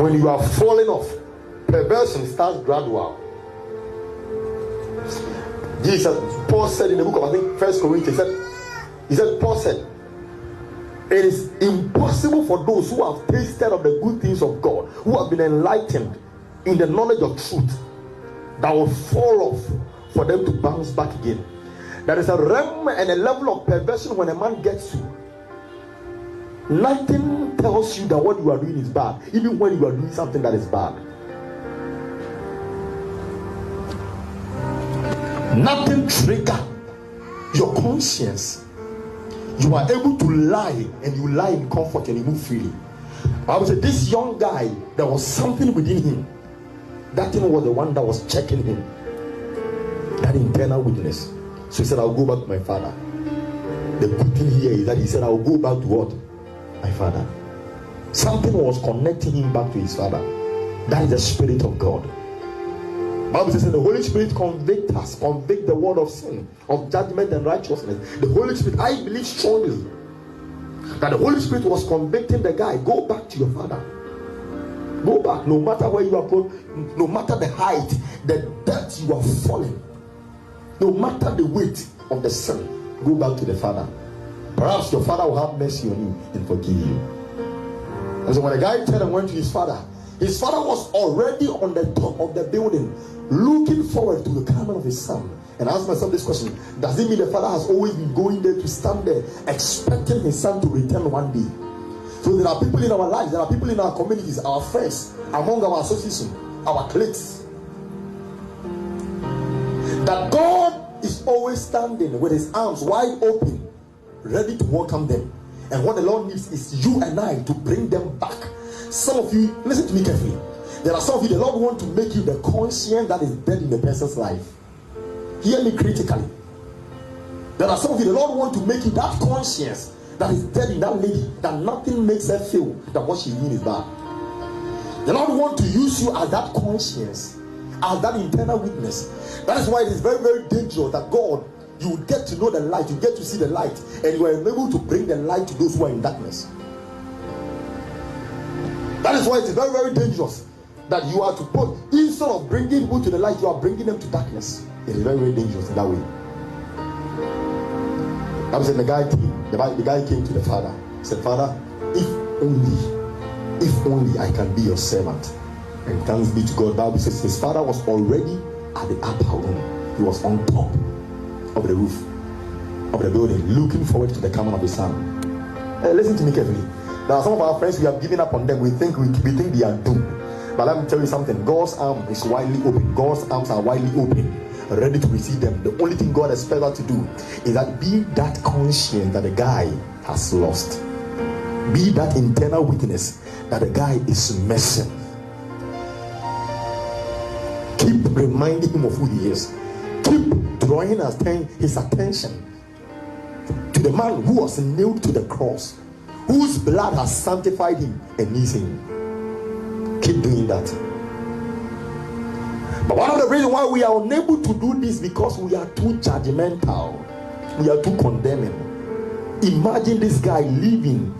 When you are falling off, perversion starts gradual. Paul said in the book of, I think, 1 Corinthians, Paul said, it is impossible for those who have tasted of the good things of God, who have been enlightened in the knowledge of truth, that will fall off, for them to bounce back again. There is a realm and a level of perversion when a man gets to. Nothing tells you that what you are doing is bad, even when you are doing something that is bad. Nothing triggers your conscience. You are able to lie, and you lie in comfort and you move freely. I would say this young guy, there was something within him. That thing was the one that was checking him. That internal witness. So he said, I'll go back to my father. The good thing here is that he said, I'll go back to what? My father. Something was connecting him back to his father. That is the Spirit of God. Bible says the Holy Spirit convict us, convict the world of sin, of judgment and righteousness. The Holy Spirit, I believe strongly that the Holy Spirit was convicting the guy. Go back to your father. Go back, no matter where you are going, no matter the height, the depth you are falling, no matter the weight of the sin, go back to the father. Perhaps your father will have mercy on you and forgive you. And so when the guy turned and went to his father was already on the top of the building, looking forward to the coming of his son. And I asked myself this question: does it mean the father has always been going there to stand there, expecting his son to return one day? So there are people in our lives, there are people in our communities, our friends, among our association, our cliques, that God is always standing with his arms wide open, ready to welcome them. And what the Lord needs is you and I to bring them back. Some of you, listen to me carefully. There are some of you, the Lord wants to make you the conscience that is dead in the person's life. Hear me critically. There are some of you, the Lord wants to make you that conscience that is dead in that lady, that nothing makes her feel that what she's doing is bad. The Lord wants to use you as that conscience, as that internal witness. That is why it is very, very dangerous that God, you will get to know the light, you get to see the light, and you are able to bring the light to those who are in darkness. That is why it is very, very dangerous that you are to put, instead of bringing people to the light, you are bringing them to darkness. It is very, very dangerous in that way. I was saying the guy came to the father. He said, Father, if only I can be your servant. And thanks be to God. The Bible says his father was already at the upper room. He was on top of the roof of the building, looking forward to the coming of his son. Hey, listen to me carefully. There are some of our friends, we have given up on them. We think they are doomed. But let me tell you something. God's arm is widely open. God's arms are widely open, ready to receive them. The only thing God expects us to do is that be that conscience that the guy has lost. Be that internal witness that the guy is missing. Keep reminding him of who he is. Keep drawing his attention to the man who was nailed to the cross, whose blood has sanctified him and needs him. Keep doing that. But one of the reasons why we are unable to do this, because we are too judgmental, we are too condemning. Imagine this guy living,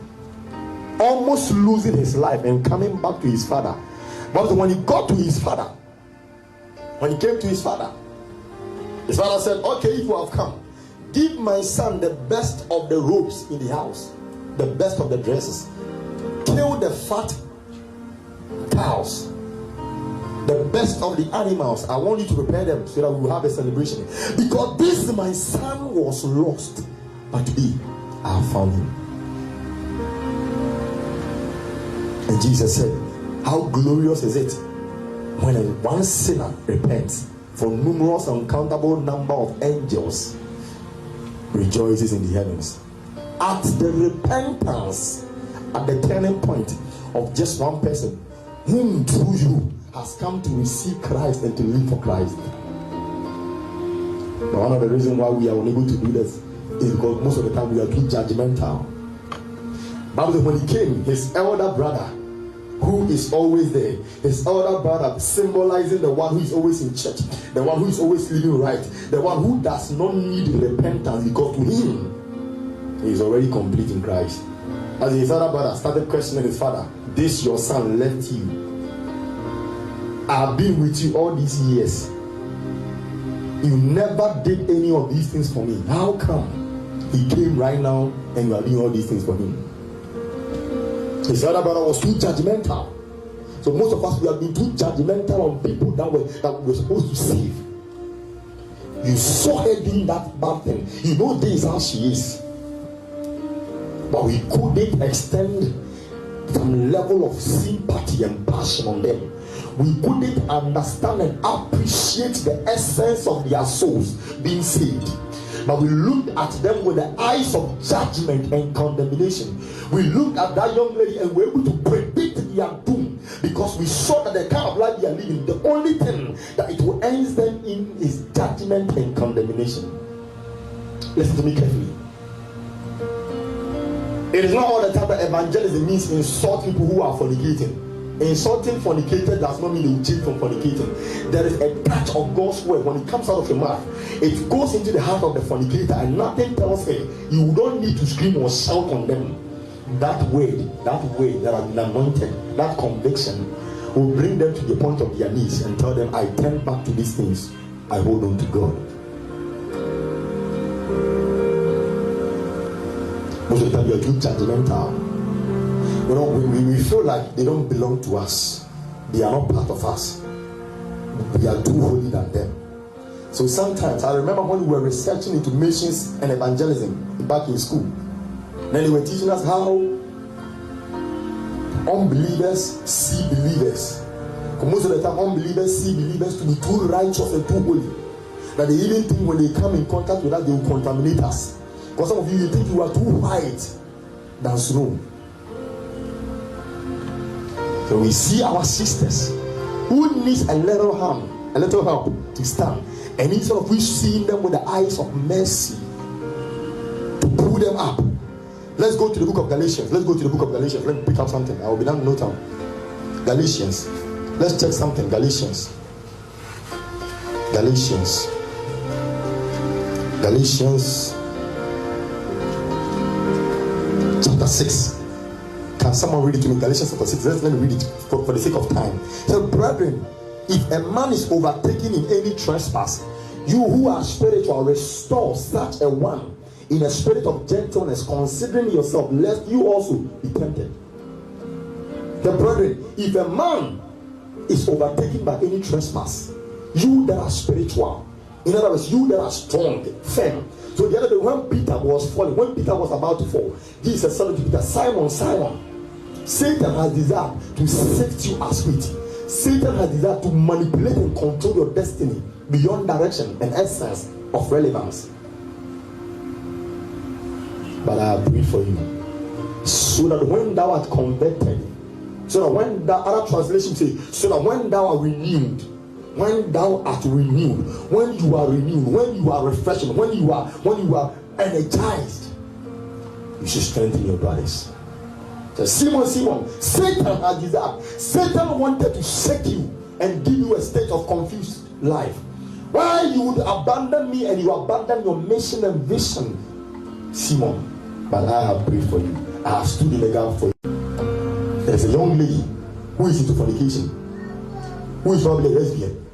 almost losing his life and coming back to his father. But when he got to his father, when he came to his father said, okay, if you have come, give my son the best of the robes in the house, the best of the dresses, kill the fat cows, the best of the animals. I want you to prepare them so that we will have a celebration, because this my son was lost, but today I have found him. And Jesus said, how glorious is it when one sinner repents, for numerous uncountable number of angels rejoices in the heavens at the repentance, at the turning point of just one person whom through you has come to receive Christ and to live for Christ. But one of the reasons why we are unable to do this is because most of the time we are too judgmental. Bible says when he came, his elder brother, who is always there, his elder brother symbolizing the one who is always in church, the one who is always living right, the one who does not need repentance, because to him he is already complete in Christ. As his other brother started questioning his father, this your son left you. I've been with you all these years. You never did any of these things for me. How come he came right now and you are doing all these things for him? His other brother was too judgmental. So most of us, we have been too judgmental on people that we're supposed to save. You saw her doing that bad thing. You know this is how she is. But we couldn't extend some level of sympathy and passion on them. We couldn't understand and appreciate the essence of their souls being saved. But we looked at them with the eyes of judgment and condemnation. We looked at that young lady and were able to predict their doom, because we saw that the kind of life they are living, the only thing that it will end them in is judgment and condemnation. Listen to me carefully. It is not all the time that evangelism means insult people who are fornicating. Insulting fornicator does not mean they will change from fornicating. There is a touch of God's word when it comes out of your mouth. It goes into the heart of the fornicator, and nothing tells her you don't need to scream or shout on them. That word that has been anointed, that conviction will bring them to the point of their knees and tell them, I turn back to these things. I hold on to God. Most of the time you are too judgmental. You know, we feel like they don't belong to us. They are not part of us. We are too holy than them. So sometimes, I remember when we were researching into missions and evangelism back in school, then they were teaching us how unbelievers see believers. Most of the time, unbelievers see believers to be too righteous and too holy, that they even think when they come in contact with us, they will contaminate us. Because some of you think you are too white than snow. So we see our sisters who needs a little help to stand, and instead of we seeing them with the eyes of mercy to pull them up. Let's go to the book of Galatians. Let me pick up something. I will be done in no time. Galatians. Let's check something. Galatians chapter 6. Can someone read it to me? Galatians chapter 6. Let me read it for the sake of time. So, brethren, if a man is overtaken in any trespass, you who are spiritual, restore such a one in a spirit of gentleness, considering yourself, lest you also be tempted. The brethren, if a man is overtaken by any trespass, you that are spiritual, in other words, you that are strong, firm. So the other day when Peter was falling, when Peter was about to fall, Jesus said to Peter, Simon, Simon, Satan has desired to sift you as wheat. Satan has desired to manipulate and control your destiny beyond direction and essence of relevance. But I pray for you, so that when thou art converted, so that when the other translation say, so that when thou art renewed, when thou art renewed, when you are renewed, when you are refreshed, when you are energized, you should strengthen your brothers. So Simon, Satan has desired. Satan wanted to shake you and give you a state of confused life. Why you would abandon me and you abandon your mission and vision, Simon? But I have prayed for you. I have stood in the gap for you. There's a young lady who is into fornication, who is probably a lesbian.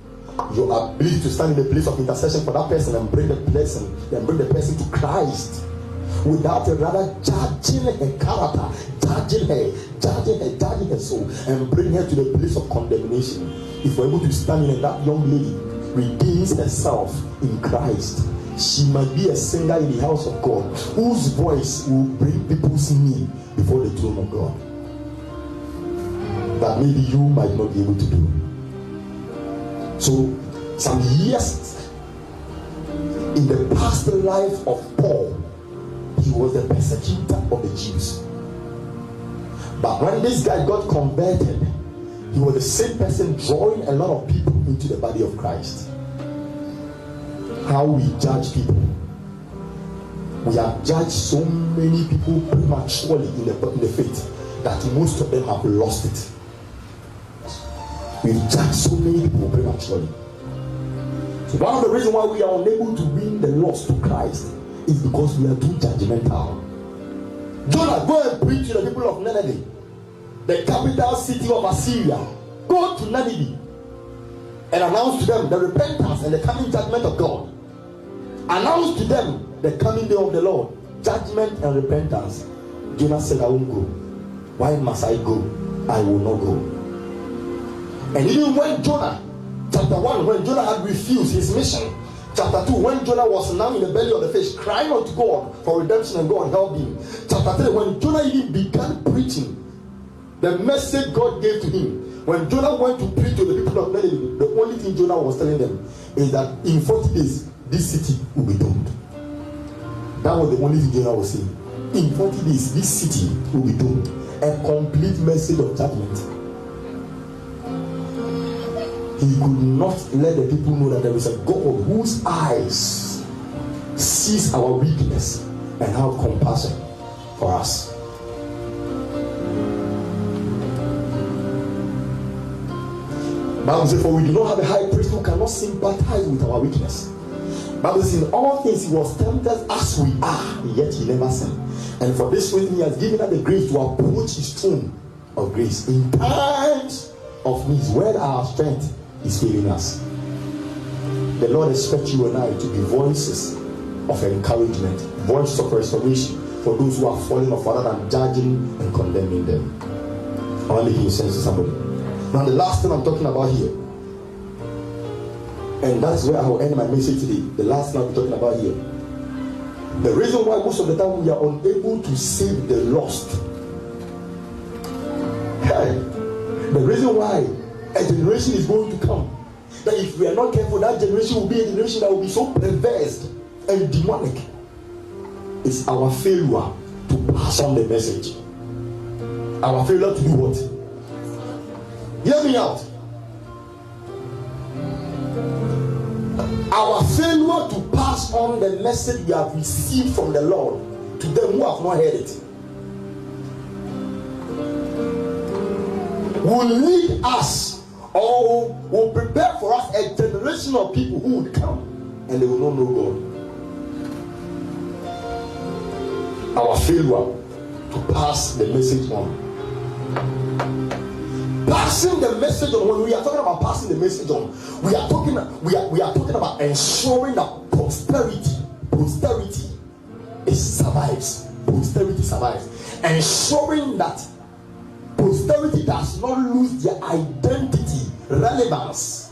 Your ability to stand in the place of intercession for that person and bring the person to Christ, without a rather judging her character, judging her soul, and bring her to the place of condemnation. If we're able to stand in and that young lady redeems herself in Christ, she might be a singer in the house of God, whose voice will bring people's knee before the throne of God. That maybe you might not be able to do. So, some years in the past life of Paul, he was the persecutor of the Jews. But when this guy got converted, he was the same person drawing a lot of people into the body of Christ. How we judge people. We have judged so many people prematurely in the faith that most of them have lost it. We've judged so many people prematurely. So one of the reasons why we are unable to win the lost to Christ is because we are too judgmental. Jonah, go and preach to the people of Nineveh, the capital city of Assyria. Go to Nineveh and announce to them the repentance and the coming judgment of God. Announce to them the coming day of the Lord, judgment and repentance. Jonah said, I won't go. Why must I go? I will not go. And even when Jonah, chapter 1, when Jonah had refused his mission, chapter 2, when Jonah was now in the belly of the fish, crying out to God for redemption and God helped him. Chapter 3, when Jonah even began preaching the message God gave to him, when Jonah went to preach to the people of Nineveh, the only thing Jonah was telling them is that in 40 days, this city will be doomed. That was the only thing Jonah was saying. In 40 days, this city will be doomed. A complete message of judgment. He could not let the people know that there is a God whose eyes sees our weakness and have compassion for us. Bible says, for we do not have a high priest who cannot sympathize with our weakness. Bible says, in all things he was tempted as we are, yet he never sinned. And for this reason he has given us the grace to approach his throne of grace in times of need, where our strength is failing us. The Lord expects you and I to be voices of encouragement, voices of restoration for those who are falling off, rather than judging and condemning them. I want to give sense to somebody. Now the last thing I'm talking about here, and that's where I will end my message today. The last thing I'll be talking about here, the reason why most of the time we are unable to save the lost, the reason why a generation is going to come, that if we are not careful, that generation will be a generation that will be so perverse and demonic, is our failure to pass on the message. Our failure to do what? Hear me out. Our failure to pass on the message we have received from the Lord to them who have not heard it will lead us, or will prepare for us a generation of people who would come and they will not know God. Our failure to pass the message on. Passing the message on. When we are talking about passing the message on, we are talking about ensuring that posterity survives. Posterity survives. Ensuring that posterity does not lose their identity, relevance,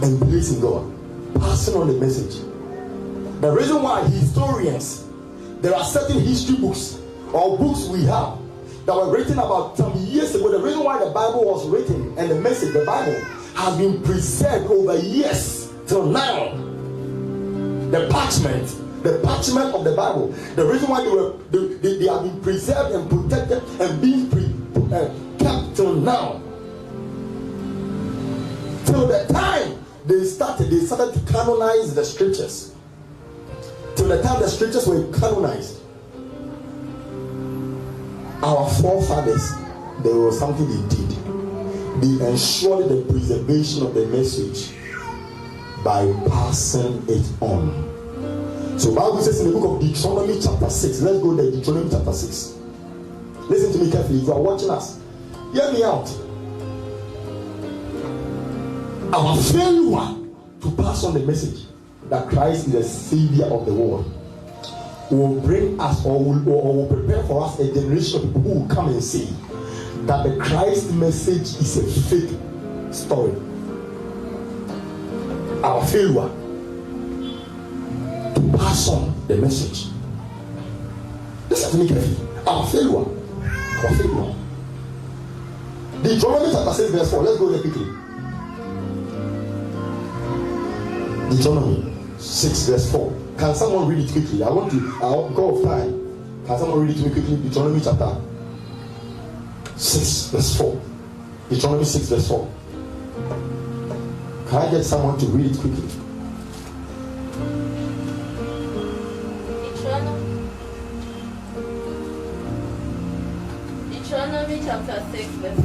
and place in God. Passing on the message. The reason why historians, there are certain history books or books we have that were written about some years ago. The reason why the Bible was written and the message, the Bible, has been preserved over years till now. The parchment of the Bible. The reason why they have been preserved and protected and being kept till now. Till the time they started to canonize the scriptures. Till the time the scriptures were canonized. Our forefathers, there was something they did. They ensured the preservation of the message by passing it on. So Bible says in the book of Deuteronomy chapter 6, let's go there, Deuteronomy chapter 6. Listen to me carefully. If you are watching us, hear me out. Our failure to pass on the message that Christ is the Savior of the world will bring us, or will prepare for us, a generation of people who will come and say that the Christ message is a fake story. Our failure to pass on the message. Listen to me carefully. Our failure. Deuteronomy chapter 6 verse 4. Let's go there quickly. Deuteronomy 6 verse 4. Can someone read it quickly? I want go of time. Can someone read it to me quickly? Deuteronomy chapter 6 verse 4. Deuteronomy 6 verse 4. Can I get someone to read it quickly? Deuteronomy chapter 6 verse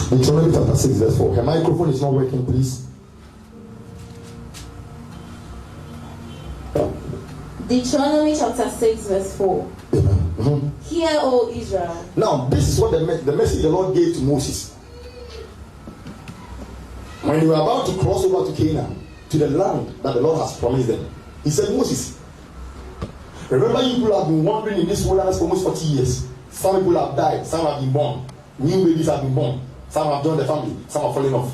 4. Deuteronomy chapter 6 verse 4. Her microphone is not working, please. Deuteronomy chapter 6 verse 4. Amen. Hear, O Israel. Now, this is what the message the Lord gave to Moses. When they were about to cross over to Canaan, to the land that the Lord has promised them, he said, Moses, remember you people have been wandering in this wilderness for almost 40 years. Some people have died, some have been born. New babies have been born. Some have joined the family, some have fallen off.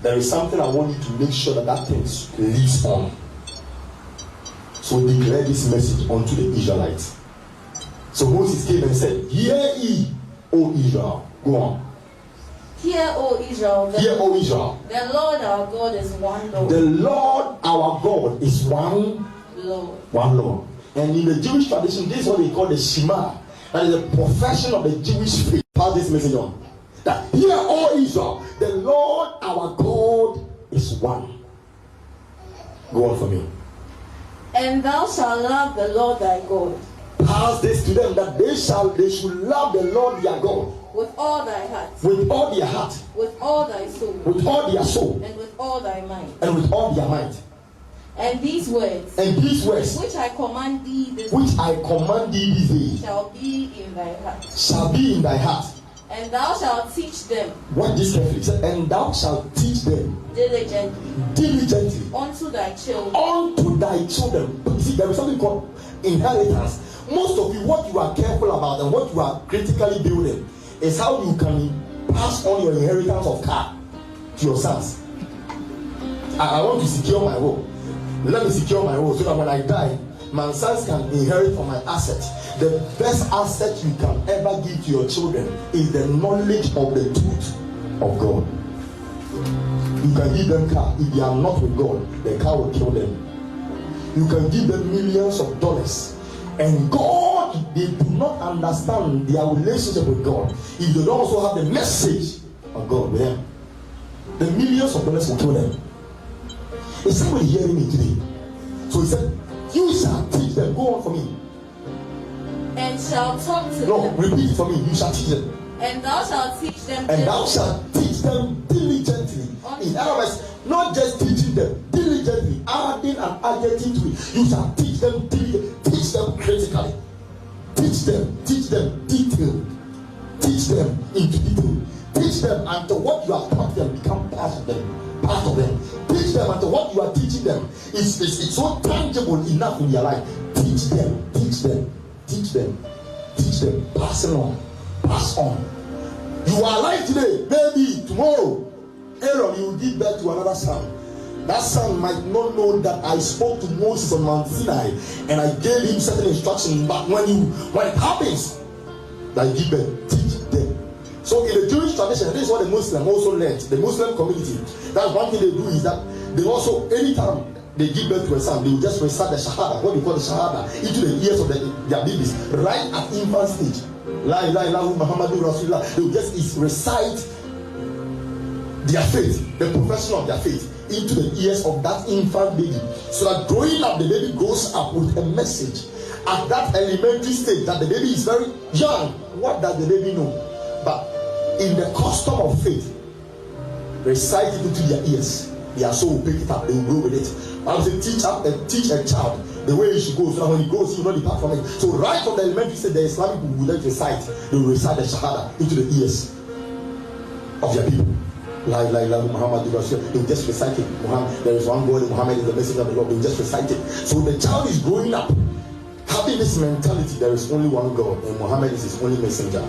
There is something I want you to make sure that thing lives on. So declare this message unto the Israelites. So Moses came and said, Hear ye, O Israel. Go on. Hear, O Israel. Hear, O Israel. The Lord our God is one Lord. The Lord our God is one Lord. One Lord. And in the Jewish tradition, this is what they call the Shema. That is the profession of the Jewish faith. Pass this message on. That hear, O Israel, the Lord our God is one. Go on for me. And thou shalt love the Lord thy God. Pass this to them that they should love the Lord their God. With all thy heart. With all their heart. With all thy soul. With all their soul. And with all thy mind. And with all their might. And these words. And these words. Which I command thee this which I command thee this day. Shall be in thy heart. Shall be in thy heart. And thou shalt teach them. What this carefully said. And thou shalt teach them. Diligently. Unto thy children. Unto thy children. But see, there is something called inheritance. Most of you, what you are careful about and what you are critically building is how you can pass on your inheritance of car to your sons. I want to secure my role. Let me secure my role so that when I die, my sons can inherit from my assets. The best asset you can ever give to your children is the knowledge of the truth of God. You can give them car. If they are not with God, the car will kill them. You can give them millions of dollars. And God, they do not understand their relationship with God if they don't also have the message of God with them. The millions of dollars will kill them. Is somebody hearing me today? So he said, you shall teach them. Go on for me. And shall talk to them. No, repeat it for me. You shall teach them. And thou shalt teach them. And thou shalt teach them diligently. In other words, not just teaching them diligently, adding an adjective to it. You shall teach them diligently. Teach them critically. Teach them detail. Teach them into detail. Teach them until what you have taught them become part of them. Teach them until what you are teaching them is so tangible enough in their life. Teach them. Pass on. You are alive today, baby. Tomorrow, Aaron, you will give birth to another son. That son might not know that I spoke to Moses on Mount Sinai and I gave him certain instructions. But when it happens, that you give birth, teach them. So in the Jewish tradition, this is what the Muslim also learned. The Muslim community, that's one thing they do is that they also, anytime they give birth to a son, they will just recite the Shahada, what we call the Shahada, into the ears of their babies, right at infant stage. La ilaha illallah Muhammadu Rasulullah. They will just recite their faith, the profession of their faith, into the ears of that infant baby, so that growing up, the baby grows up with a message. At that elementary stage, that the baby is very young, what does the baby know? But in the custom of faith, recite it into their ears. Their soul will pick it up, they will grow with it. I would say teach a child the way he should go, so that when he grows, he will not depart from it. So right from the elementary stage, the Islamic people will then recite. They will recite the Shahada into the ears of their people. La ilaha illallah Muhammadu Rasulullah. They will just recite it. There is one God, Muhammad is the messenger of the Lord. They will just recite it. So the child is growing up having this mentality, there is only one God and Muhammad is his only messenger.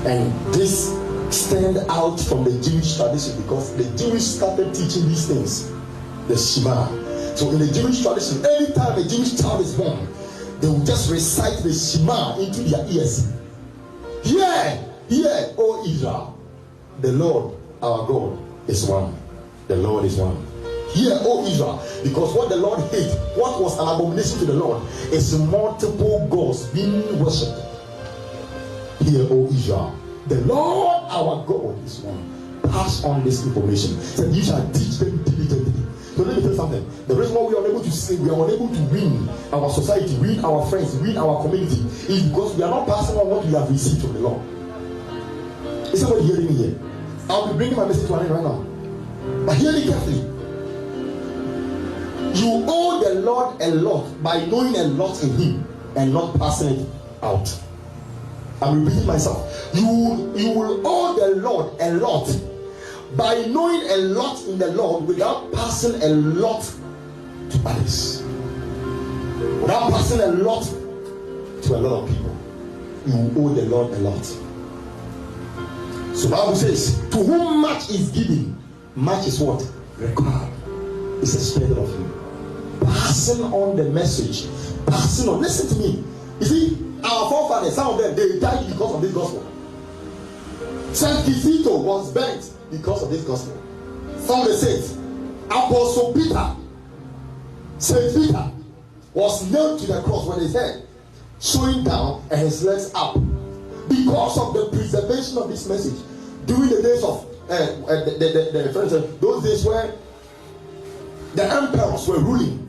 And this stand out from the Jewish tradition because the Jewish started teaching these things, the Shema. So in the Jewish tradition, anytime a Jewish child is born, they will just recite the Shema into their ears. Hear, O Israel, the Lord our God is one. The Lord is one. Hear, O Israel, because what the Lord hates, what was an abomination to the Lord, is multiple gods being worshipped. Hear, O Israel, the Lord our God is one. Pass on this information. So you shall teach them diligently. So let me tell you something. The reason why we are unable to say, we are unable to win our society, win our friends, win our community, is because we are not passing on what we have received from the Lord. Is somebody hearing me here? I'll be bringing my message to an end right now. But hear me carefully. You owe the Lord a lot by knowing a lot in Him and not passing it out. I'm repeating myself. You will owe the Lord a lot by knowing a lot in the Lord without passing a lot to others. Without passing a lot to a lot of people. You owe the Lord a lot. So the Bible says, to whom much is given, much is what? Required. It's expected of you. Passing on the message. Passing on. Listen to me. You see, our forefathers, some of them, they died because of this gospel. Saint Kizito was burnt because of this gospel. Some of the saints, Apostle Peter, Saint Peter, was nailed to the cross with his head showing down and his legs up because of the preservation of this message during the days of those days where the emperors were ruling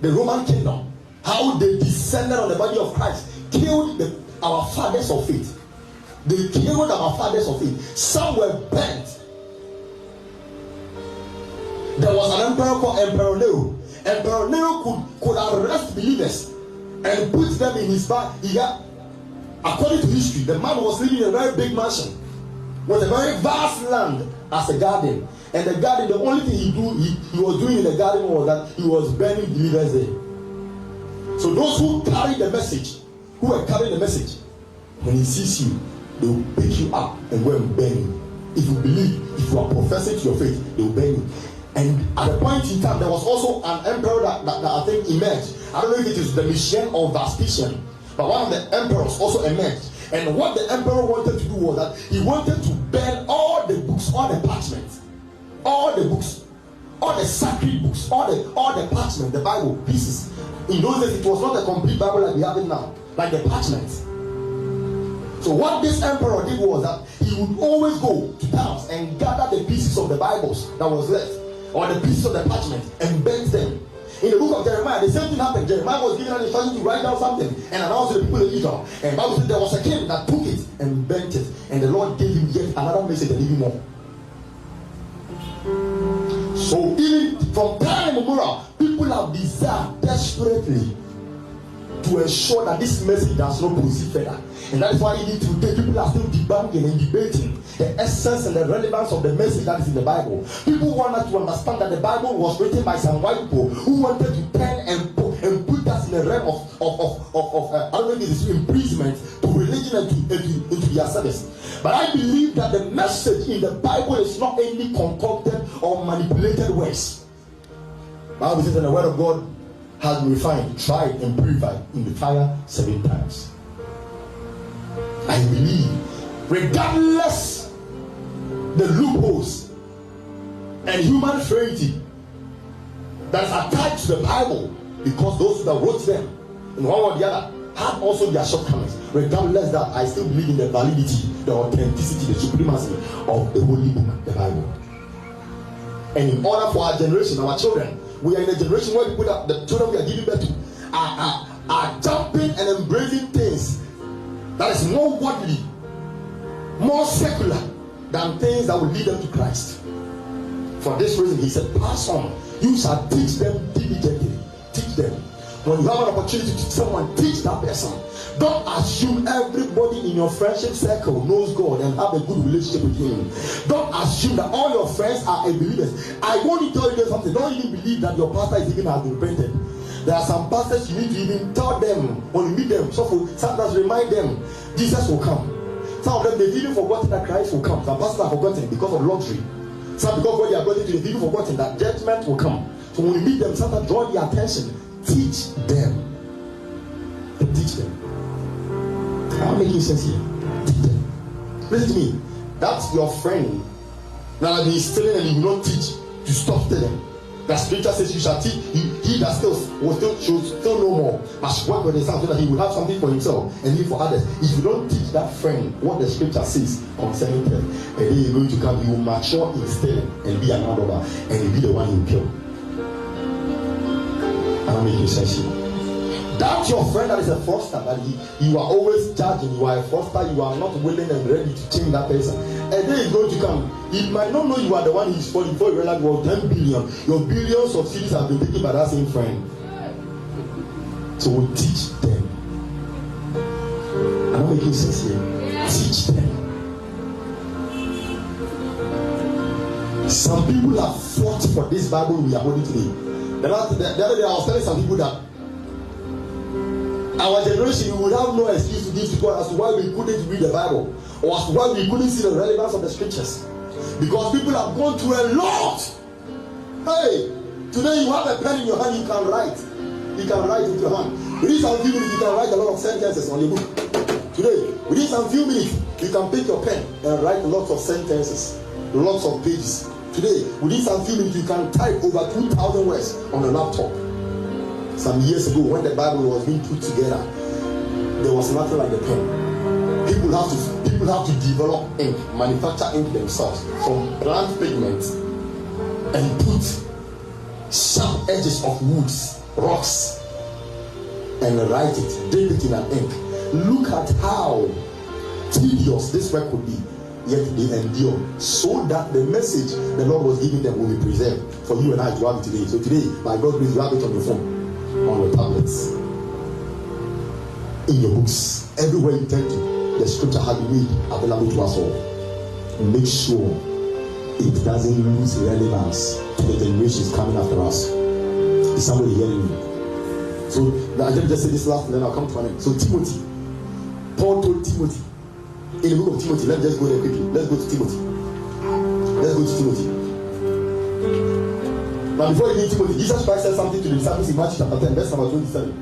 the Roman kingdom. How they descended on the body of Christ, killed our fathers of faith. They killed our fathers of faith. Some were burnt. There was an emperor called Emperor Nero. Emperor Nero could arrest believers and put them in his back. According to history, the man was living in a very big mansion with a very vast land as a garden. And the garden, the only thing he was doing in the garden was that he was burning believers there. So those who carry the message, who are carrying the message, when he sees you, they will pick you up and go and burn you. If you believe, if you are professing to your faith, they will burn you. And at a point in time, there was also an emperor that I think emerged. I don't know if it is Domitian or Vespasian, but one of the emperors also emerged. And what the emperor wanted to do was that he wanted to burn all the books, all the parchments, all the books, all the sacred books, all the parchment, the Bible pieces. In those days, it was not a complete Bible like we have it now, like the parchments. So what this emperor did was that he would always go to towns and gather the pieces of the Bibles that was left, or the pieces of the parchment, and burn them. In the book of Jeremiah, the same thing happened. Jeremiah was given an instruction to write down something and announce to the people of Israel. And the Bible said there was a king that took it and burnt it, and the Lord gave him yet another message and even more. So even from time immemorial, people have desired desperately to ensure that this message does not proceed further. And that is why even today people are still debunking and debating the essence and the relevance of the message that is in the Bible. People want us to understand that the Bible was written by some white people who wanted to turn and put us in a realm of I don't know if it is imprisonment to religion and into their service. But I believe that the message in the Bible is not any concocted or manipulated words. The Bible says that the word of God has been refined, tried, and purified in the fire 7 times. I believe, regardless the loopholes and human frailty that is attached to the Bible, because those that wrote them in one or the other had also their shortcomings. Regardless that, I still believe in the validity, the authenticity, the supremacy of the Holy Book, the Bible. And in order for our generation, our children, we are in a generation where people that the children we are giving birth to are jumping and embracing things that is more worldly, more secular than things that will lead them to Christ. For this reason, he said, pass on. You shall teach them diligently. Teach them. When you have an opportunity to teach someone, teach that person. Don't assume everybody in your friendship circle knows God and have a good relationship with him. Don't assume that all your friends are believers. I want to tell you something. Don't even believe that your pastor is even has been repented. There are some pastors you need to even tell them when you meet them. So sometimes remind them, Jesus will come. Some of them, they've even forgotten that Christ will come. Some pastors are forgotten because of luxury. Some because when they are going to, they've even forgotten that judgment will come. So when you meet them, sometimes draw their attention. Teach them. Teach them. I'm making sense here. Teach them. Listen to me. That's your friend that is stealing and you will not teach to stop stealing. The scripture says you shall teach. He that steals should still know more. Must work with his hand so that he will have something for himself and leave for others. If you don't teach that friend what the scripture says concerning them, and then you're going to come, you will mature in stealing and be an robber, and you'll be the one you kill. I'm making sense here. That's your friend that is a fraudster, that you are always judging, you are a fraudster, you are not willing and ready to change that person. And then he's going to come. He might not know you are the one he's falling for. You realize, well, 10 billion. Your billions of cities have been taken by that same friend. So we'll teach them. I making sense here? Teach them. Some people have fought for this Bible we are holding today. The other day I was telling some people that our generation, we would have no excuse to give to God as to why we couldn't read the Bible, or as to why we couldn't see the relevance of the scriptures. Because people have gone through a lot. Hey, today you have a pen in your hand, you can write. You can write with your hand. Within some few minutes, you can write a lot of sentences on your book. Today, within some few minutes, you can pick your pen and write lots of sentences, lots of pages. Today, within some few minutes, you can type over 2,000 words on a laptop. Some years ago, when the Bible was being put together, there was nothing like the pen. People have to develop ink, manufacture ink themselves from plant pigments, and put sharp edges of woods, rocks, and write it, dip it in an ink. Look at how tedious this work would be, yet they endure, so that the message the Lord was giving them will be preserved for you and I to have it today. So today, by God's grace, you have it on your phone, on your tablets, in your books, everywhere you turn to. The scripture has been made available to us all. Make sure it doesn't lose relevance to the generations coming after us. Is somebody hearing me? So let me just say this last and then I'll come to an end. So Timothy, Paul told Timothy in the book of Timothy, let's just go there quickly. Let's go to Timothy. Now before you read Timothy, Jesus Christ said something to the disciples in Matthew chapter 10, verse number 27.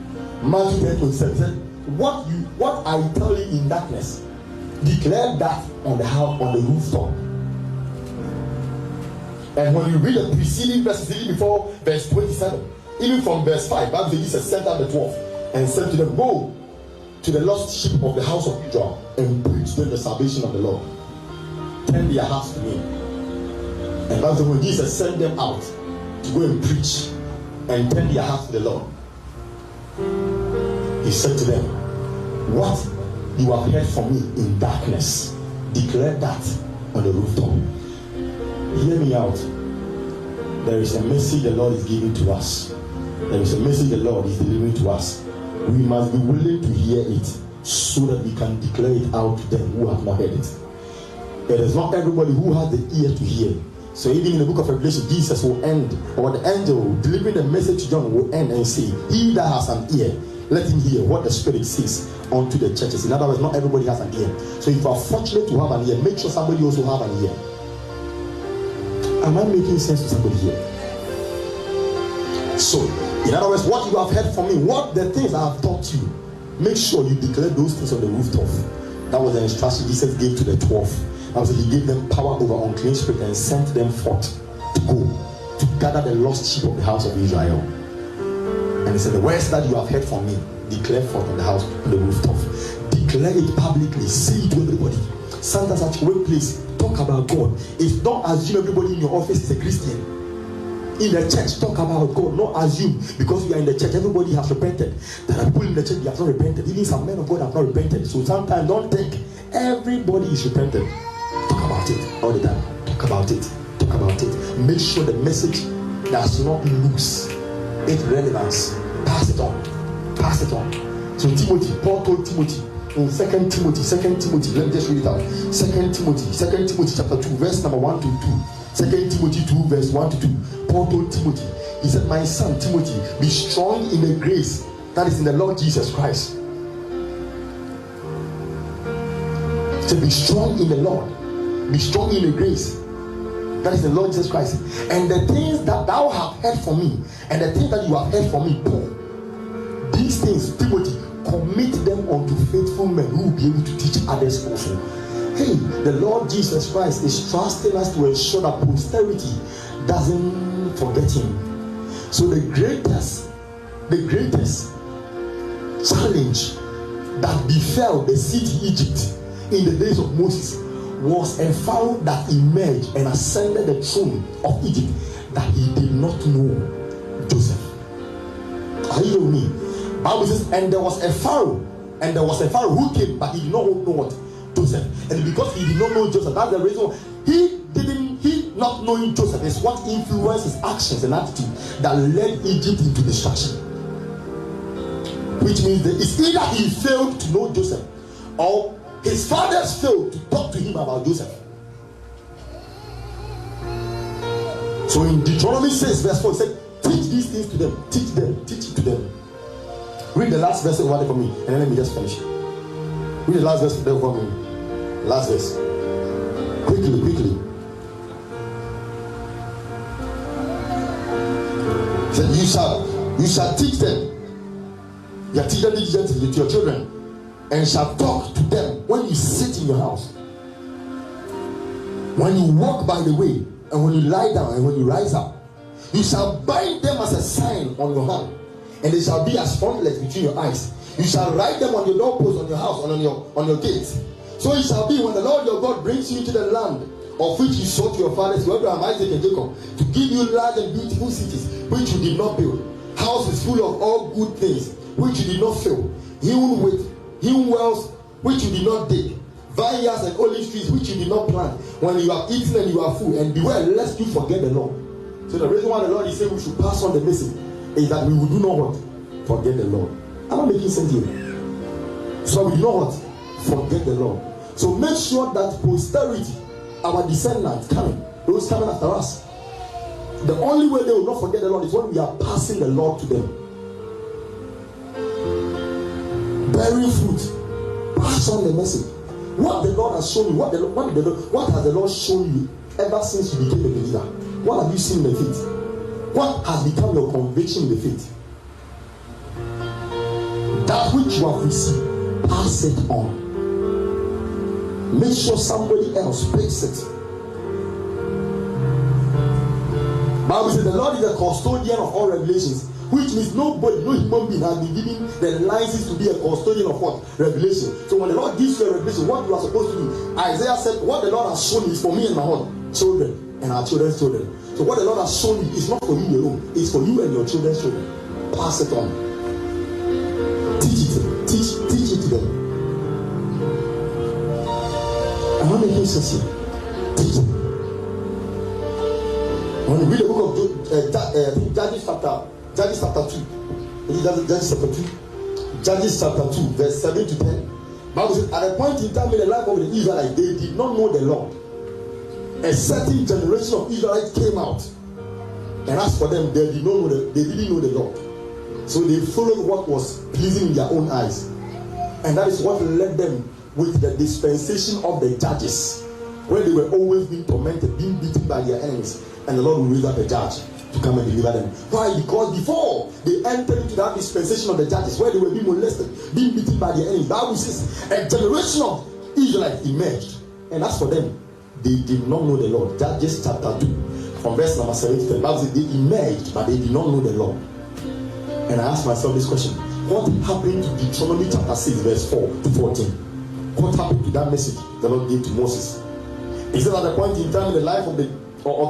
Matthew 10:27 said, What I tell you in darkness, declare that on the rooftop. And when you read the preceding verses, even before verse 27, even from verse 5, Bible says Jesus sent out the 12 and said to them, Go to the lost sheep of the house of Israel and preach them the salvation of the Lord. Turn their hearts to me. And Bible says when Jesus sent them out to go and preach and turn their hearts to the Lord, he said to them, What you have heard from me in darkness, declare that on the rooftop. Hear me out. There is a message the Lord is giving to us. There is a message the Lord is delivering to us. We must be willing to hear it so that we can declare it out to them who have not heard it. It is not everybody who has the ear to hear. So even in the book of Revelation, Jesus will end, or the angel delivering the message to John will end and say, He that has an ear, let him hear what the Spirit says unto the churches. In other words, not everybody has an ear. So if you are fortunate to have an ear, make sure somebody also have an ear. Am I making sense to somebody here? So, in other words, what you have heard from me, what the things I have taught you, make sure you declare those things on the rooftop. That was the instruction Jesus gave to the 12. That was, he gave them power over unclean spirit and sent them forth to go to gather the lost sheep of the house of Israel. And he said, the words that you have heard from me, declare forth on the house, on the rooftop. Declare it publicly. Say it to everybody. Sometimes at your workplace, talk about God. If don't assume everybody in your office is a Christian. In the church, talk about God. Not assume because we are in the church, everybody has repented. There are people in the church that have not repented. Even some men of God have not repented. So sometimes don't think everybody is repented. Talk about it all the time. Talk about it. Talk about it. Make sure the message does not lose its relevance. Pass it on. Pass it on. So Timothy, Paul told Timothy in 2 Timothy, let me just read it out. 2 Timothy chapter 2, verse number 1 to 2. 2 Timothy 2, verse 1 to 2. Paul told Timothy, he said, My son Timothy, be strong in the grace that is in the Lord Jesus Christ. So be strong in the Lord. Be strong in the grace that is in the Lord Jesus Christ. And the things that thou hast heard from me, and the things that you have heard from me, Paul, these things, Timothy, commit them unto faithful men who will be able to teach others also. Hey, the Lord Jesus Christ is trusting us to ensure that posterity doesn't forget him. So the greatest challenge that befell the city Egypt in the days of Moses was a Pharaoh that emerged and ascended the throne of Egypt that he did not know Joseph. Are you with me? Bible says, and there was a Pharaoh who came, but he did not know what? Joseph. And because he did not know Joseph, that's the reason he not knowing Joseph is what influenced his actions and attitude that led Egypt into destruction. Which means that it's either he failed to know Joseph, or his fathers failed to talk to him about Joseph. So in Deuteronomy 6 verse 4, it said, teach these things to them, teach it to them. Read the last verse over there for me, and then let me just finish. Read the last verse there for me. Last verse. Quickly. So you shall teach them. You are teaching diligently to your children, and shall talk to them when you sit in your house, when you walk by the way, and when you lie down, and when you rise up. You shall bind them as a sign on your hand, and they shall be as frontlets between your eyes. You shall write them on your doorposts, on your house, and on your gates. So it shall be when the Lord your God brings you to the land of which you swore to your fathers, to Abraham, Isaac, and Jacob, to give you large and beautiful cities which you did not build, houses full of all good things which you did not fill, hewn wells which you did not dig, vineyards and olive trees which you did not plant. When you have eaten and you are full, and beware lest you forget the Lord. So the reason why the Lord is saying we should pass on the message is that we will do not what? Forget the Lord. I'm not making sense here. So we do not what? Forget the Lord. So make sure that posterity, our descendants coming, those coming after us, the only way they will not forget the Lord is when we are passing the Lord to them. Bearing fruit, pass on the message. What the Lord has shown you, what has the Lord shown you ever since you became a believer? What have you seen in the faith? What has become your conviction in the faith? That which you have received, pass it on. Make sure somebody else picks it. Bible says the Lord is a custodian of all revelations, which means nobody, no human being has been given the license to be a custodian of what? Revelation. So when the Lord gives you a revelation, what you are supposed to do, Isaiah said, what the Lord has shown you is for me and my children and our children's children. So what the Lord has shown you is not for you alone, it's for you and your children's children. Pass it on. Teach it to them. I'm not making sense here. Teach it. When you read the book of Judges chapter 2, Judges chapter 2, verse 7 to 10, Bible says, at a point in time in the life of the Israelites, they did not know the Lord. A certain generation of Israelites came out, and as for them, they didn't know the Lord. So they followed what was pleasing in their own eyes, and that is what led them with the dispensation of the judges, where they were always being tormented, being beaten by their enemies, and the Lord will raise up a judge to come and deliver them. Why? Because before they entered into that dispensation of the judges, where they were being molested, being beaten by their enemies, the Bible says a generation of Israelites emerged, and as for them, they did not know the Lord. Judges chapter 2, from verse number 7 to 10, the Bible says they emerged, but they did not know the Lord. And I asked myself this question: what happened to Deuteronomy chapter 6, verse 4 to 14? What happened to that message the Lord gave to Moses? Is it at the point in time in the life of the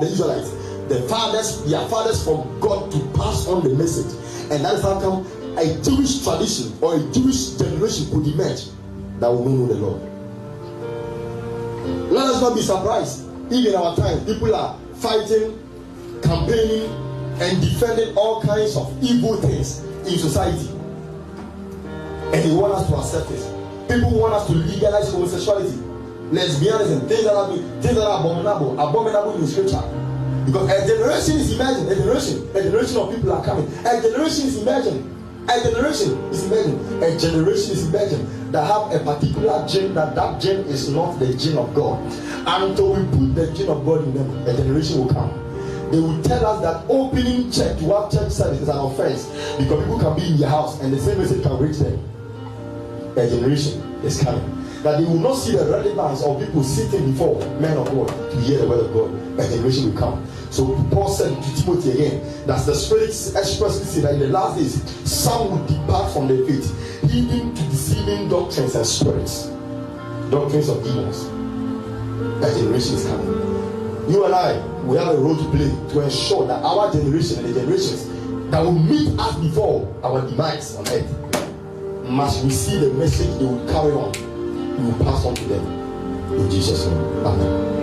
Israelites, their fathers forgot to pass on the message, and that is how come a Jewish tradition or a Jewish generation could emerge that will not know the Lord. Let us not be surprised if in our time people are fighting, campaigning, and defending all kinds of evil things in society, and they want us to accept it. People want us to legalize homosexuality, lesbianism, things that are abominable in scripture. Because a generation is emerging, a generation of people are coming, a generation is emerging that have a particular gene, that gene is not the gene of God. Until we put the gene of God in them, a generation will come. They will tell us that opening church, to have church service is an offense, because people can be in their house and the same message can reach them. A generation is coming that they will not see the relevance of people sitting before men of God to hear the word of God. A generation will come. So Paul said to Timothy again that the Spirit expressly said that in the last days some will depart from the faith, heeding to deceiving doctrines and spirits, doctrines of demons. That generation is coming. You and I, we have a role to play to ensure that our generation and the generations that will meet us before our demise on earth must receive the message they will carry on. We will pass on to them. In Jesus' name. Amen.